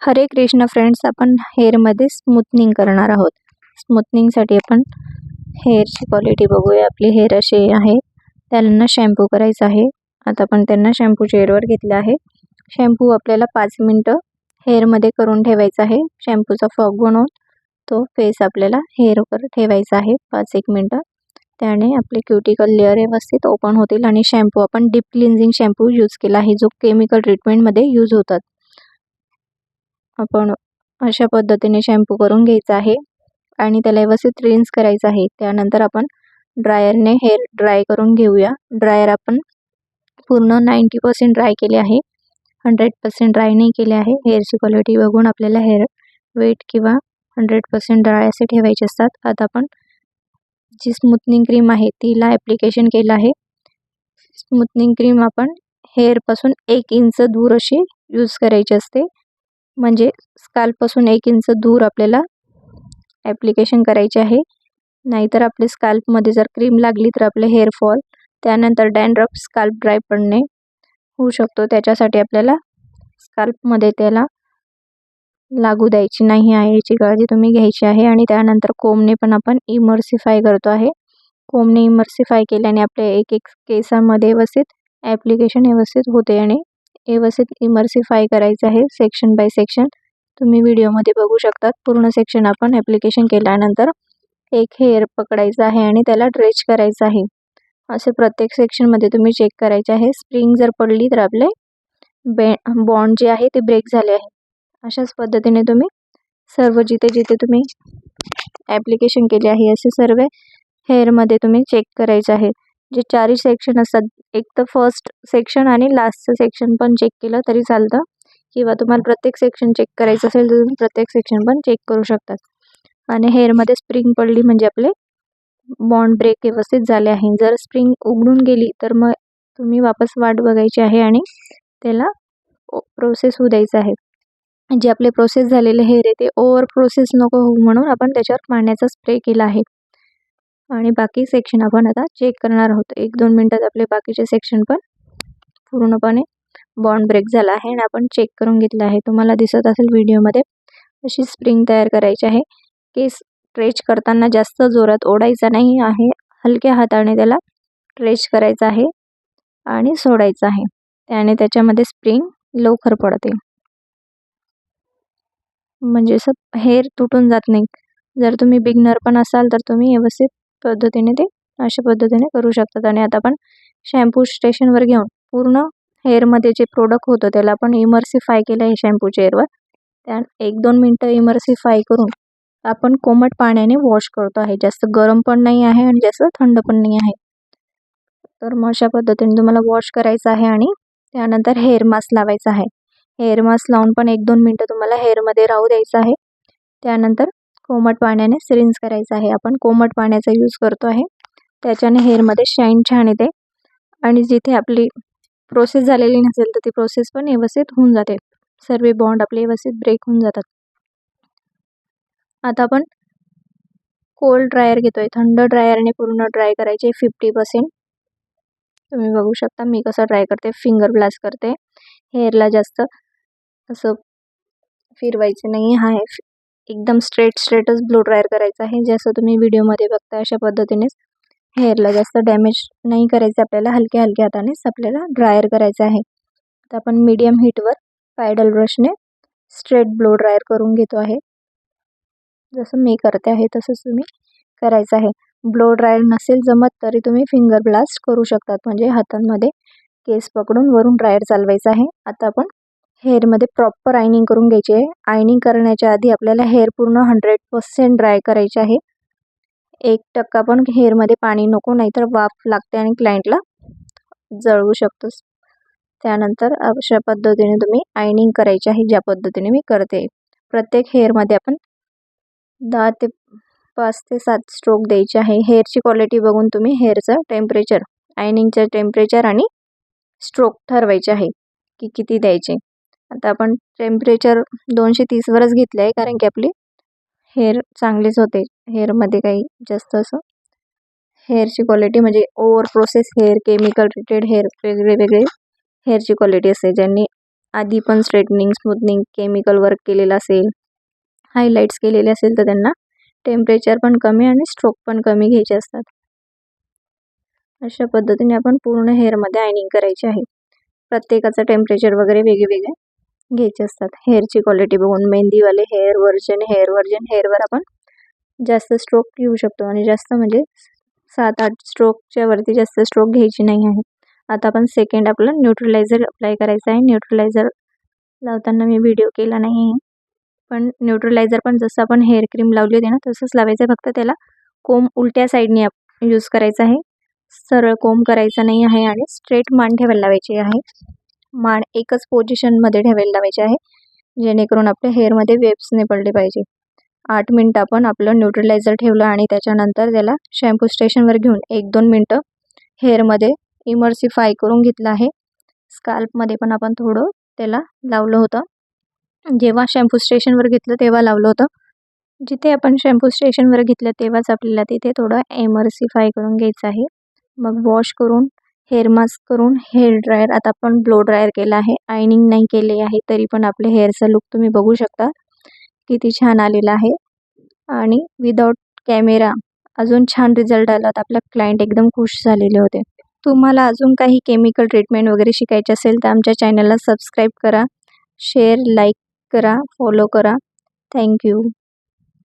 हरे कृष्ण फ्रेंड्स, आपण हेअरमध्ये स्मूथनिंग करणार आहोत. स्मूथनिंगसाठी आपण हेअरची क्वालिटी बघूया. आपली हेअर अशी आहे, त्यांना शॅम्पू करायचा आहे. आता आपण त्यांना शॅम्पू चेअरवर घेतला आहे. शॅम्पू आपल्याला 5 मिनटं हेअरमध्ये करून ठेवायचा आहे. शॅम्पूचा फॉग बनवून तो फेस आपल्याला हेअरवर ठेवायचा आहे 5-1 मिनटं. त्याने आपले क्युटिकल लेअर व्यवस्थित ओपन होतील आणि शॅम्पू आपण डीप क्लिन्झिंग शॅम्पू यूज केला आहे, जो केमिकल ट्रीटमेंटमध्ये यूज होतात. आपण अशा पद्धतीने शॅम्पू करून घ्यायचा आहे आणि त्याला व्यवस्थित रिन्स करायचं आहे. त्यानंतर आपण ड्रायरने हेअर ड्राय करून घेऊया. ड्रायर आपण पूर्ण 90% ड्राय केले आहे, 100% ड्राय नाही केले आहे. हेअरची क्वालिटी बघून आपल्याला हेअर वेट किंवा 100% ड्राय असे ठेवायचे असतात. आता आपण जी स्मूथनिंग क्रीम आहे तिला ॲप्लिकेशन केलं आहे. स्मूथनिंग क्रीम आपण हेअरपासून 1 इंच दूर अशी यूज करायची असते, म्हणजे स्काल्पपासून 1 इंच दूर आपल्याला ॲप्लिकेशन करायचे आहे. नाहीतर आपले स्काल्पमध्ये जर क्रीम लागली तर आपले हेअरफॉल, त्यानंतर डॅन्ड्रफ, स्काल्प ड्राय पडणे होऊ शकतो. त्याच्यासाठी आपल्याला स्काल्पमध्ये त्याला लागू द्यायची नाही आहे, याची काळजी तुम्ही घ्यायची आहे. आणि त्यानंतर कोमने पण आपण इमर्सिफाय करतो आहे. कोमने इमर्सिफाय केल्याने आपल्या एक केसामध्ये व्यवस्थित ॲप्लिकेशन व्यवस्थित होते आणि व्यवस्थित इमर्सिफाय करायचं आहे सेक्शन बाय सेक्शन. तुम्ही व्हिडिओमध्ये बघू शकतात. पूर्ण सेक्शन आपण ॲप्लिकेशन केल्यानंतर एक हेअर पकडायचं आहे आणि त्याला ड्रेच करायचं आहे. असे प्रत्येक सेक्शनमध्ये तुम्ही चेक करायचे आहे. स्प्रिंग जर पडली तर आपले बॉन्ड जे आहे ते ब्रेक झाले आहे. अशाच पद्धतीने तुम्ही सर्व जिथे जिथे तुम्ही ॲप्लिकेशन केले आहे असे सर्व हेअरमध्ये तुम्ही चेक करायचे आहे. जे 4 सेक्शन असतात, एक तर फर्स्ट सेक्शन आणि लास्टचं सेक्शन पण चेक केलं तरी चालतं, किंवा तुम्हाला प्रत्येक सेक्शन चेक करायचं असेल तर तुम्ही प्रत्येक सेक्शन पण चेक करू शकतात. आणि हेअरमध्ये स्प्रिंग पडली म्हणजे आपले बॉन्ड ब्रेक व्यवस्थित झाले आहे. जर स्प्रिंग उघडून गेली तर मग तुम्ही वापस वाट बघायची आहे आणि त्याला प्रोसेस होऊ द्यायचं आहे. जे आपले प्रोसेस झालेले हेअर आहे ते ओव्हर प्रोसेस नको होऊ म्हणून आपण त्याच्यावर पाण्याचा स्प्रे केला आहे. आणि बाकी सेक्शन आपण आता चेक करणार आहोत. 1-2 मिनटात आपले बाकीचे सेक्शन पण पूर्णपणे बॉन्ड ब्रेक झाला आहे आणि आपण चेक करून घेतलं आहे. तुम्हाला दिसत असेल व्हिडिओमध्ये अशी स्प्रिंग तयार करायची आहे. केस स्ट्रेच करताना जास्त जोरात ओढायचा नाही आहे, हलक्या हाताने त्याला स्ट्रेच करायचं आहे आणि सोडायचं आहे. त्याने त्याच्यामध्ये स्प्रिंग लवकर पडते, म्हणजे असं हेअर तुटून जात नाही. जर तुम्ही बिगनर पण असाल तर तुम्ही व्यवस्थित पद्धतीने ते अशा पद्धतीने करू शकतात. आणि आता आपण शॅम्पू स्टेशनवर घेऊन पूर्ण हेअरमध्ये जे प्रोडक्ट होतं त्याला आपण इमर्सिफाय केलं आहे शॅम्पू चेअरवर. त्या 1-2 मिनटं इमर्सिफाय करून आपण कोमट पाण्याने वॉश करतो आहे. जास्त गरम पण नाही आहे आणि जास्त थंड पण नाही आहे. तर मग अशा पद्धतीने तुम्हाला वॉश करायचं आहे आणि त्यानंतर हेअर मास्क लावायचा आहे. हेअर मास्क लावून पण 1-2 मिनटं तुम्हाला हेअरमध्ये राहू द्यायचं आहे. त्यानंतर कोमट पाण्याने रिन्स करायचं आहे. आपण कोमट पाण्याचा यूज करतो आहे, त्याच्याने हेअरमध्ये शाईन छान येते आणि जिथे आपली प्रोसेस झालेली नसेल तर ती प्रोसेस पण व्यवस्थित होऊन जाते. सर्व बॉन्ड आपले व्यवस्थित ब्रेक होऊन जातात. आता आपण कोल्ड ड्रायर घेतोय. थंड ड्रायरने पूर्ण ड्राय करायचे 50%. तुम्ही बघू शकता मी कसं ड्राय करते. फिंगर ब्लास्ट करते. हेअरला जास्त असं फिरवायचं नाही आहे, एकदम स्ट्रेटच ब्लो ड्रायर करायचं आहे. जसं तुम्ही व्हिडिओमध्ये बघता अशा पद्धतीनेच हेअरला जास्त डॅमेज नाही करायचं आपल्याला. हलक्या हातानेच आपल्याला ड्रायर करायचं आहे. आता आपण मीडियम हीटवर पायडल ब्रशने स्ट्रेट ब्लो ड्रायर करून घेतो आहे. जसं मी करते आहे तसंच तुम्ही करायचं आहे. ब्लो ड्रायर नसेल जमत तरी तुम्ही फिंगर ब्लास्ट करू शकतात, म्हणजे हातांमध्ये केस पकडून वरून ड्रायर चालवायचं आहे. आता आपण हेअरमध्ये प्रॉपर आयनिंग करून घ्यायची आहे. आयनिंग करण्याच्या आधी आपल्याला हेअर पूर्ण 100% ड्राय करायचे आहे. 1% पण हेअरमध्ये पाणी नको, नाहीतर वाफ लागते आणि क्लायंटला जळवू शकतोस. त्यानंतर अशा पद्धतीने तुम्ही आयनिंग करायची आहे, ज्या पद्धतीने मी करते. प्रत्येक हेअरमध्ये आपण 10 ते 5 ते 7 स्ट्रोक द्यायचे आहे. हेअरची क्वालिटी बघून तुम्ही हेअरचं टेम्परेचर, आयनिंगचं टेम्परेचर आणि स्ट्रोक ठरवायचे आहे की किती द्यायचे. आता आपण टेम्परेचर 230 वरच घेतलं आहे, कारण की आपली हेअर चांगलीच होते. हेअरमध्ये काही जास्त असं हेअरची क्वालिटी म्हणजे over process hair, chemical treated hair, वेगळे हेअरची क्वालिटी असते. ज्यांनी आधी पण स्ट्रेटनिंग स्मूथनिंग केमिकल वर्क केलेलं असेल, हायलाईट्स केलेले असेल, तर त्यांना टेम्परेचर पण कमी आणि स्ट्रोक पण कमी घ्यायचे असतात. अशा पद्धतीने आपण पूर्ण हेअरमध्ये आयनिंग करायची आहे. प्रत्येकाचं टेम्परेचर वगैरे वेगळे घ्यायचे असतात. हेअरची क्वालिटी बघून मेहंदीवाले हेअर व्हर्जन हेअरवर आपण जास्त स्ट्रोक घेऊ शकतो आणि जास्त म्हणजे 7-8 स्ट्रोकच्या वरती जास्त स्ट्रोक घ्यायची नाही आहे. आता आपण सेकंड आपलं न्यूट्रलायझर अप्लाय करायचं आहे. न्यूट्रलायझर लावताना मी व्हिडिओ केला नाही आहे, पण न्यूट्रलायझर पण जसं आपण हेअर क्रीम लावली होती ना तसंच लावायचं आहे. फक्त त्याला कोंब उलट्या साईडने यूज करायचा आहे, सरळ कोंब करायचा नाही आहे आणि स्ट्रेट मान ठेवायला लावायची आहे. मान एकच पोझिशनमध्ये ठेवायला लावायची आहे, जेणेकरून आपल्या हेअरमध्ये वेव्स नाही पडले पाहिजे. 8 मिनटं आपण आपलं न्यूट्रलायझर ठेवलं आणि त्याच्यानंतर त्याला शॅम्पू स्टेशनवर घेऊन 1-2 मिनटं हेअरमध्ये इमर्सिफाय करून घेतलं आहे. स्काल्पमध्ये पण आपण थोडं त्याला लावलं होतं. जेव्हा शॅम्पू स्टेशनवर घेतलं तेव्हा लावलं होतं. जिथे आपण शॅम्पू स्टेशनवर घेतलं तेव्हाच आपल्याला तिथे थोडं इमर्सिफाय करून घ्यायचं आहे. मग वॉश करून हेअर मास्क करून हेअर ड्रायर, आता आपण ब्लो ड्रायर केला आहे, आयनिंग नाही केले आहे, तरी पण आपल्या हेअरचा लुक तुम्ही बघू शकता किती छान आलेला आहे. आणि विदाउट कॅमेरा अजून छान रिझल्ट आला, तर आपला क्लायंट एकदम खुश झालेले होते. तुम्हाला अजून काही केमिकल ट्रीटमेंट वगैरे शिकायचे असेल तर आमच्या चॅनलला सबस्क्राईब करा, शेअर, लाईक करा, फॉलो करा. थँक्यू.